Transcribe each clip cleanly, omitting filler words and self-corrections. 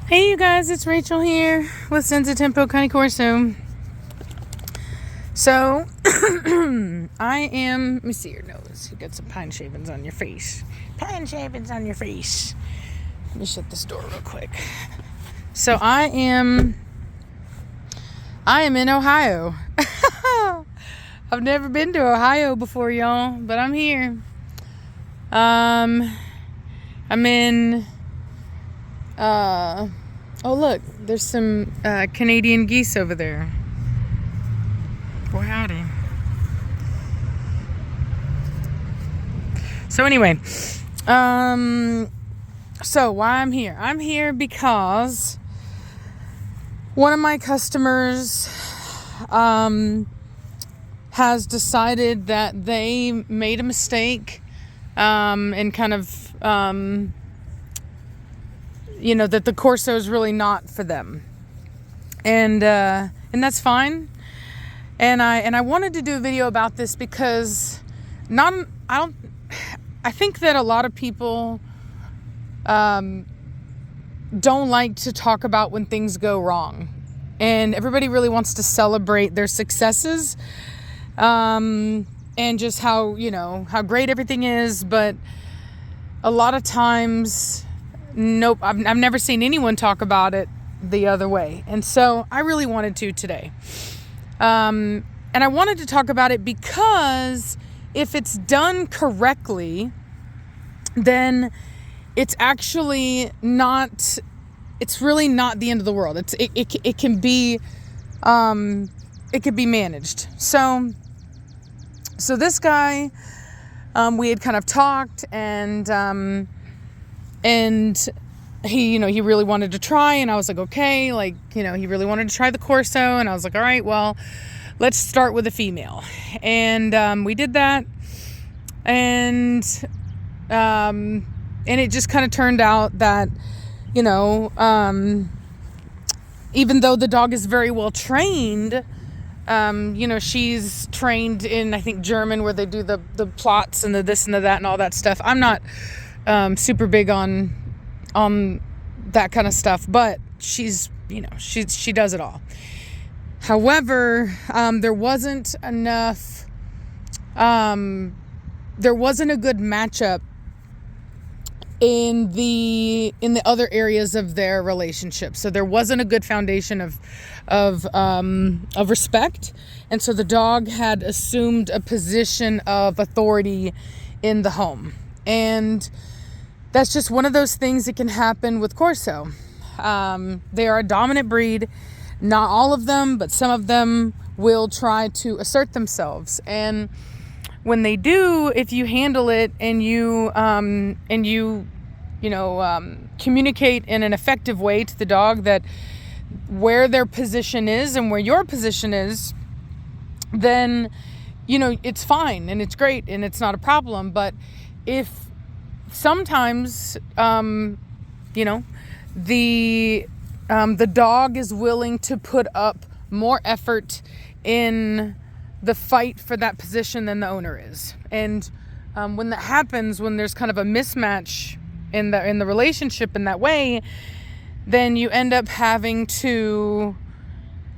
Hey you guys, it's Rachel here with Senza Cane Corso. So, I am, let me see your nose. You got some pine shavings on your face. Pine shavings on your face. Let me shut this door real quick. So I am in Ohio. I've never been to Ohio before, y'all, but I'm here. I'm in, oh look, there's some Canadian geese over there. Boy, howdy. So anyway, so why I'm here? I'm here because one of my customers has decided that they made a mistake and kind of that the Corso is really not for them, and that's fine. And I wanted to do a video about this because I think that a lot of people don't like to talk about when things go wrong, and everybody really wants to celebrate their successes and just how great everything is, but a lot of times, nope, I've never seen anyone talk about it the other way. And so I really wanted to today. And I wanted to talk about it because if it's done correctly, then it's actually not, it's really not the end of the world. It can be, it could be managed. So this guy, we had kind of talked and he, he really wanted to try, and I was like, okay, he really wanted to try the Corso, and I was like, all right, well, let's start with a female. And we did that, and it just kind of turned out that, even though the dog is very well trained, she's trained in, I think, German, where they do the plots and the this and the that and all that stuff. I'm not super big on that kind of stuff, but she does it all. However, there wasn't a good matchup in the other areas of their relationship. So there wasn't a good foundation of respect, and so the dog had assumed a position of authority in the home, and that's just one of those things that can happen with Corso. They are a dominant breed. Not all of them, but some of them will try to assert themselves. And when they do, if you handle it and you communicate in an effective way to the dog that where their position is and where your position is, then, it's fine and it's great and it's not a problem. But if sometimes, the dog is willing to put up more effort in the fight for that position than the owner is. And when that happens, when there's kind of a mismatch in the relationship in that way, then you end up having to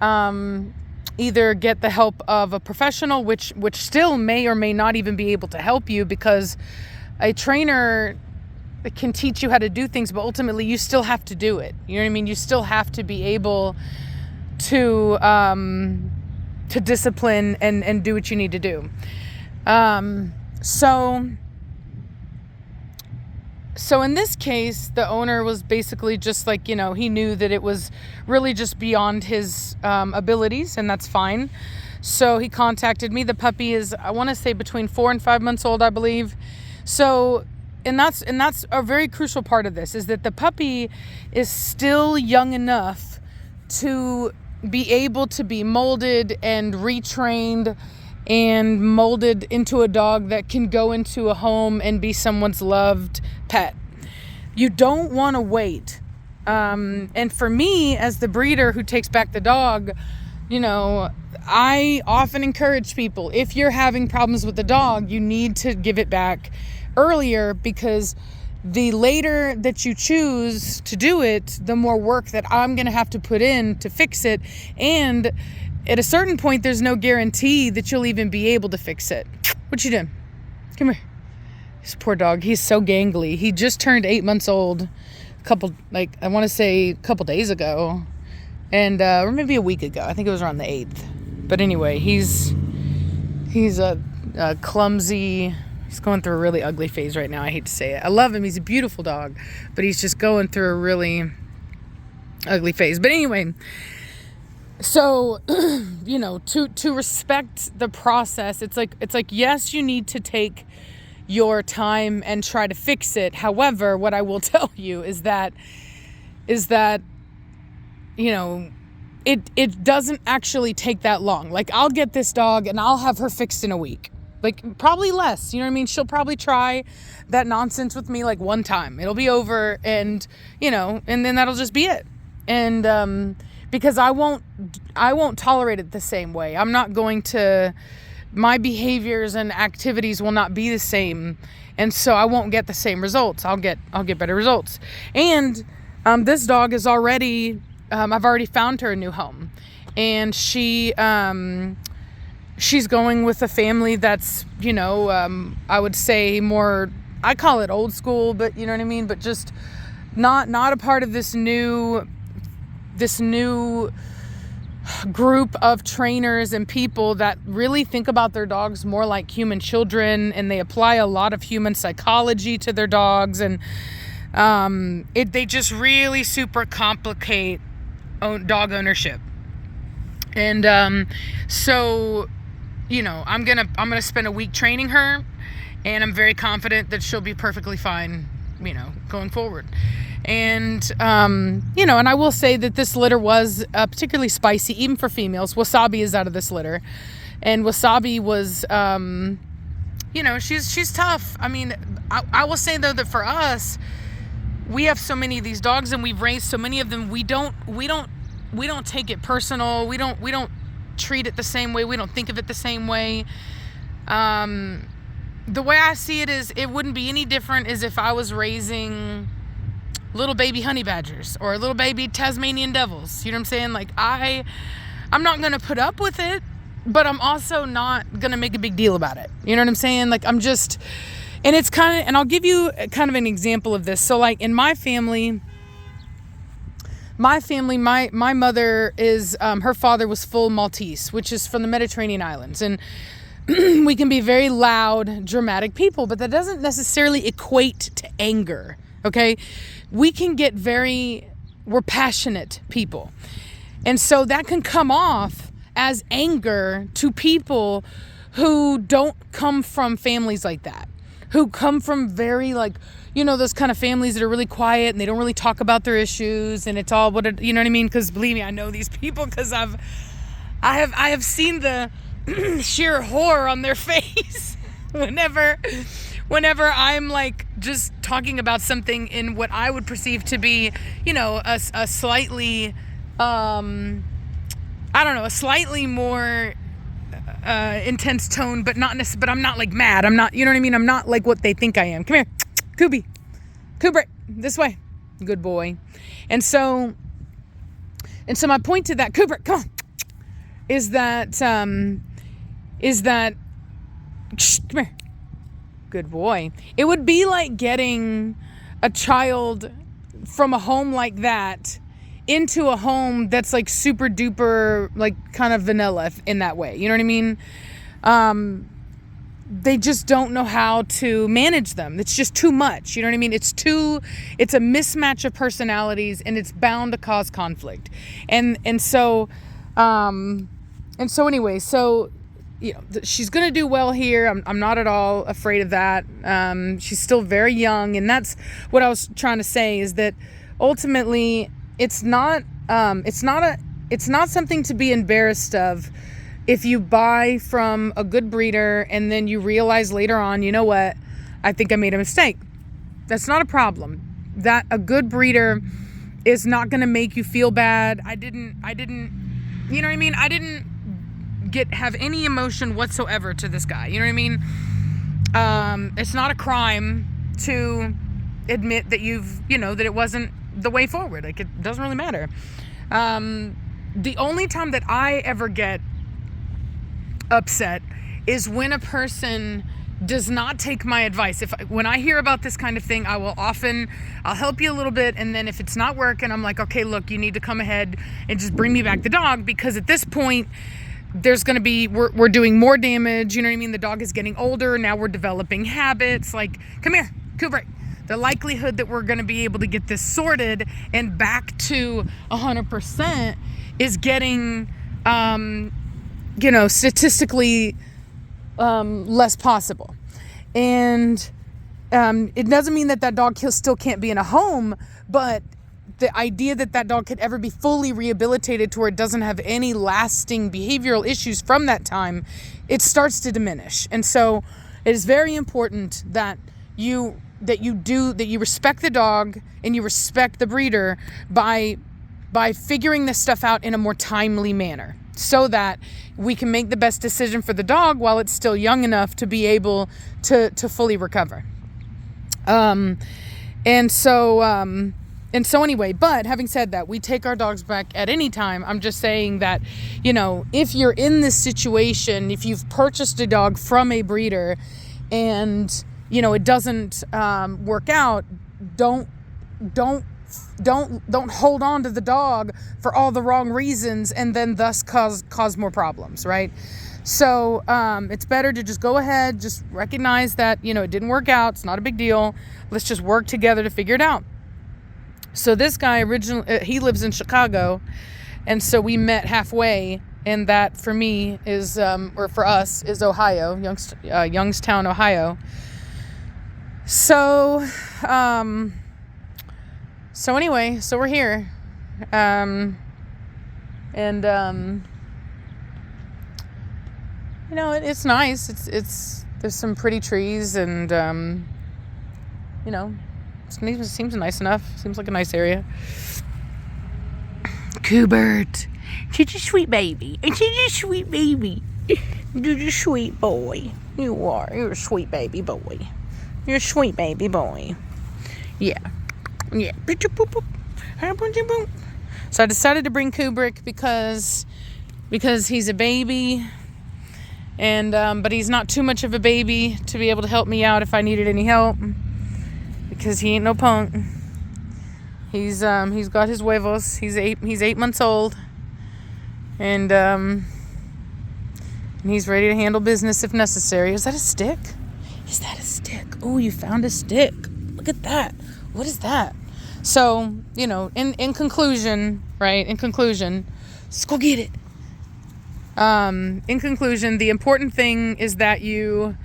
either get the help of a professional, which still may or may not even be able to help you, because a trainer can teach you how to do things, but ultimately you still have to do it. You know what I mean? You still have to be able to discipline and do what you need to do. So in this case, the owner was basically just like, he knew that it was really just beyond his abilities, and that's fine. So he contacted me. The puppy is, I want to say, between 4 and 5 months old, I believe. So, and that's a very crucial part of this, is that the puppy is still young enough to be able to be molded and retrained and molded into a dog that can go into a home and be someone's loved pet. You don't want to wait. And for me, as the breeder who takes back the dog, I often encourage people, if you're having problems with the dog, you need to give it back earlier, because the later that you choose to do it, the more work that I'm going to have to put in to fix it. And at a certain point, there's no guarantee that you'll even be able to fix it. What you doing? Come here. This poor dog. He's so gangly. He just turned 8 months old I want to say a couple days ago. And, or maybe a week ago. I think it was around the 8th. But anyway, he's a clumsy. He's going through a really ugly phase right now. I hate to say it. I love him. He's a beautiful dog, but he's just going through a really ugly phase. But anyway, so, to respect the process, it's like, yes, you need to take your time and try to fix it. However, what I will tell you is that, it doesn't actually take that long. Like, I'll get this dog and I'll have her fixed in a week. Like, probably less, you know what I mean? She'll probably try that nonsense with me like one time. It'll be over and then that'll just be it. And, because I won't tolerate it the same way. I'm not going to, my behaviors and activities will not be the same. And so I won't get the same results. I'll get better results. And, this dog is already, I've already found her a new home, and she's going with a family that's, I would say more, I call it old school, but you know what I mean? But just not a part of this new group of trainers and people that really think about their dogs more like human children, and they apply a lot of human psychology to their dogs, and they just really super complicate dog ownership. And so I'm gonna spend a week training her, and I'm very confident that she'll be perfectly fine, going forward. And and I will say that this litter was particularly spicy, even for females. Wasabi is out of this litter, and Wasabi was she's tough. I mean, I will say though that for us, we have so many of these dogs and we've raised so many of them. We don't take it personal. We don't treat it the same way. We don't think of it the same way. The way I see it is, it wouldn't be any different as if I was raising little baby honey badgers or little baby Tasmanian devils. You know what I'm saying? Like, I'm not going to put up with it, but I'm also not going to make a big deal about it. You know what I'm saying? Like, I'm just, and it's kind of, and I'll give you kind of an example of this. So like in my family, my mother is, her father was full Maltese, which is from the Mediterranean islands. And we can be very loud, dramatic people, but that doesn't necessarily equate to anger. Okay. We can get we're passionate people. And so that can come off as anger to people who don't come from families like that, who come from very those kind of families that are really quiet and they don't really talk about their issues, and it's all you know what I mean? Because believe me, I know these people, because I have seen the sheer horror on their face whenever I'm like just talking about something in what I would perceive to be, a slightly, a slightly more intense tone, but but I'm not like mad. I'm not, you know what I mean? I'm not like what they think I am. Come here, Cooper, this way. Good boy. And so my point to that, Cooper, come on, is that, come here. Good boy. It would be like getting a child from a home like that into a home that's like super duper, like kind of vanilla in that way. You know what I mean? They just don't know how to manage them. It's just too much. You know what I mean? It's a mismatch of personalities, and it's bound to cause conflict. And so anyway, she's going to do well here. I'm not at all afraid of that. She's still very young. And that's what I was trying to say, is that ultimately it's not something to be embarrassed of if you buy from a good breeder and then you realize later on, you know what, I think I made a mistake. That's not a problem. That a good breeder is not going to make you feel bad. I didn't, you know what I mean? I didn't have any emotion whatsoever to this guy. You know what I mean? It's not a crime to admit that that it wasn't the way forward. Like, it doesn't really matter. The only time that I ever get upset is when a person does not take my advice. When I hear about this kind of thing, I'll help you a little bit, and then if it's not working, I'm like, okay, look, you need to come ahead and just bring me back the dog, because at this point there's going to be, we're doing more damage. You know what I mean? The dog is getting older. Now we're developing habits. Like, come here, Kubrick. The likelihood that we're going to be able to get this sorted and back to 100% is getting, statistically less possible. And it doesn't mean that dog still can't be in a home, but the idea that dog could ever be fully rehabilitated to where it doesn't have any lasting behavioral issues from that time, it starts to diminish. And so it is very important that you respect the dog and you respect the breeder by figuring this stuff out in a more timely manner, so that we can make the best decision for the dog while it's still young enough to be able to fully recover. And so anyway, but having said that, we take our dogs back at any time. I'm just saying that, if you're in this situation, if you've purchased a dog from a breeder and, it doesn't work out, don't hold on to the dog for all the wrong reasons and then thus cause more problems, right? So it's better to just go ahead, just recognize that, it didn't work out. It's not a big deal. Let's just work together to figure it out. So this guy originally, he lives in Chicago, and so we met halfway, and that for me is, or for us, is Ohio, Youngstown, Ohio. So anyway, so we're here, it's nice. There's some pretty trees, and it seems nice enough. Seems like a nice area. Kubert, she's a sweet baby. She's a sweet baby. You're a sweet boy. You are. You're a sweet baby boy. You're a sweet baby boy. Yeah. Yeah. So I decided to bring Kubrick because he's a baby, and but he's not too much of a baby to be able to help me out if I needed any help, because he ain't no punk. He's got his huevos. He's 8 months old, and he's ready to handle business if necessary. Is that a stick? Is that a stick? Oh, you found a stick. Look at that. What is that? So, in conclusion, right? In conclusion, just go get it. In conclusion, the important thing is that you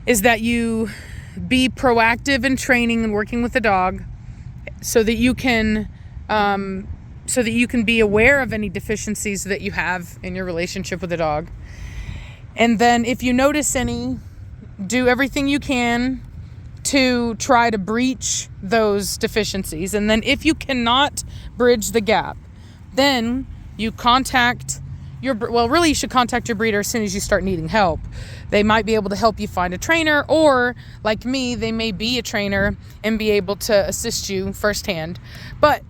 be proactive in training and working with the dog, so that you can be aware of any deficiencies that you have in your relationship with the dog. And then if you notice any, do everything you can to try to breach those deficiencies. And then if you cannot bridge the gap, then you should contact your breeder as soon as you start needing help. They might be able to help you find a trainer, or like me, they may be a trainer and be able to assist you firsthand. But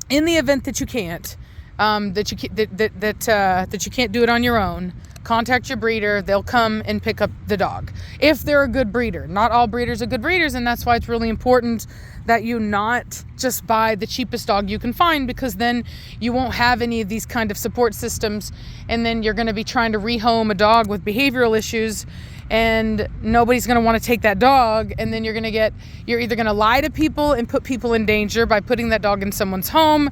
in the event that you can't, that you can't do it on your own, contact your breeder. They'll come and pick up the dog if they're a good breeder. Not all breeders are good breeders, and that's why it's really important that you not just buy the cheapest dog you can find, because then you won't have any of these kind of support systems, and then you're going to be trying to rehome a dog with behavioral issues, and nobody's going to want to take that dog, and then you're either going to lie to people and put people in danger by putting that dog in someone's home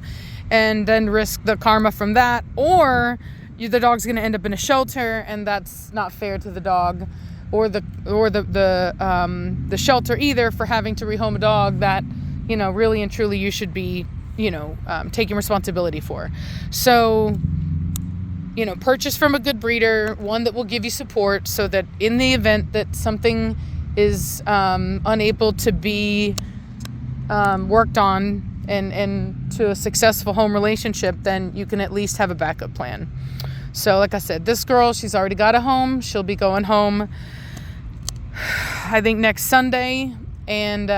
and then risk the karma from that, or the dog's going to end up in a shelter, and that's not fair to the dog or the shelter either, for having to rehome a dog that, really and truly you should be, taking responsibility for. So, purchase from a good breeder, one that will give you support, so that in the event that something is unable to be worked on and to a successful home relationship, then you can at least have a backup plan. So like I said, this girl, she's already got a home. She'll be going home, I think, next Sunday. and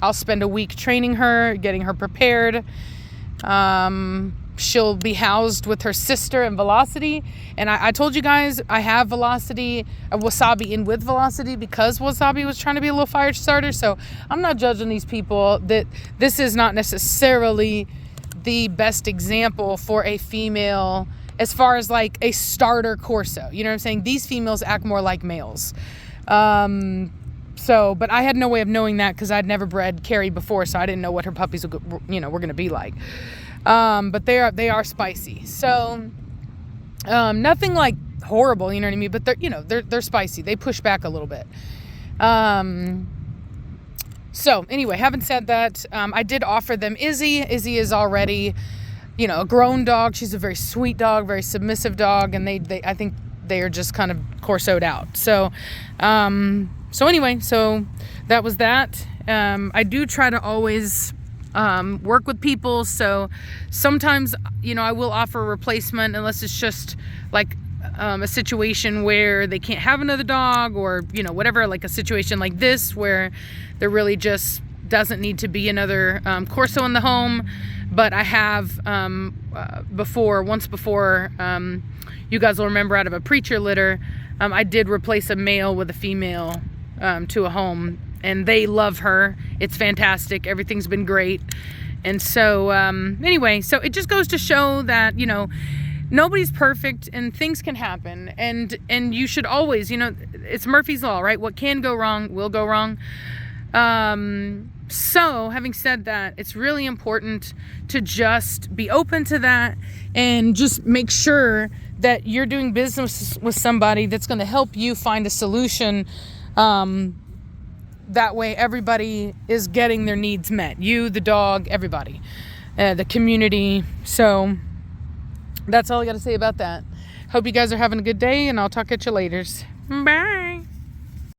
I'll spend a week training her, getting her prepared. She'll be housed with her sister in Velocity. And I told you guys I have Velocity, Wasabi in with Velocity, because Wasabi was trying to be a little fire starter. So I'm not judging these people. That this is not necessarily the best example for a female as far as like a starter Corso. You know what I'm saying? These females act more like males. But I had no way of knowing that because I'd never bred Carrie before, so I didn't know what her puppies were going to be like. But they are spicy. So nothing like horrible, you know what I mean? But they're spicy. They push back a little bit. So anyway, having said that, I did offer them Izzy. Izzy is already, a grown dog. She's a very sweet dog, very submissive dog, and I think they are just kind of Corso'd out. So anyway, so that was that. I do try to always work with people. So sometimes, I will offer a replacement unless it's just like a situation where they can't have another dog, or, whatever, like a situation like this where there really just doesn't need to be another Corso in the home. But I have once before, you guys will remember, out of a preacher litter, I did replace a male with a female to a home, and they love her. It's fantastic. Everything's been great. And so anyway, so it just goes to show that, nobody's perfect and things can happen, and you should always, it's Murphy's Law, right? What can go wrong will go wrong. So having said that, it's really important to just be open to that and just make sure that you're doing business with somebody that's going to help you find a solution. That way everybody is getting their needs met. You, the dog, everybody, the community. So that's all I got to say about that. Hope you guys are having a good day, and I'll talk at you later. Bye.